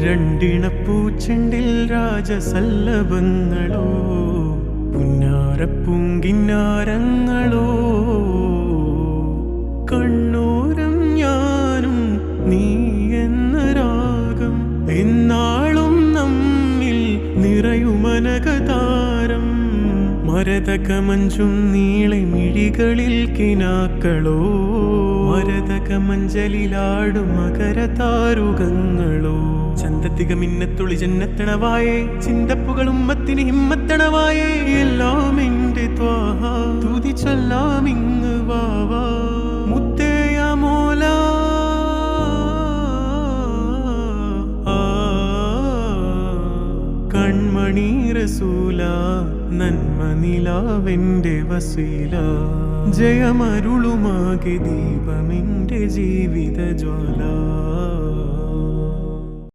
രണ്ടിണപ്പൂച്ചെണ്ടിൽ രാജസല്ലഭങ്ങളോ പുന്നാരപ്പൂങ്കിന്നാരങ്ങളോ കണ്ണൂരം ഞാനും നീ എന്ന രാഗം എന്നാളും നമ്മിൽ നിറയുമനകതാരം മരതകമഞ്ചും നീളെ മിഴികളിൽ കിനാക്കളോ മരതകമഞ്ചലിലാടും മകരതാരുകങ്ങളോ ചന്തത്തിക മിന്നത്തുളി ജന്നത്തണവായേ ചിന്തപ്പുകളും ഉമ്മത്തിന് ഹിമ്മത്തണവായേ എല്ലാം എന്റെ ത്വാഹ തുതി ചൊല്ലാം ഇങ്ങ് വാവാ മുത്തേയ മോല കൺമണി റസൂല നന്മ നിലാവെന്റെ വസീല ജയമരുളുമാകെ ദീപമെന്റെ ജീവിത ജ്വാല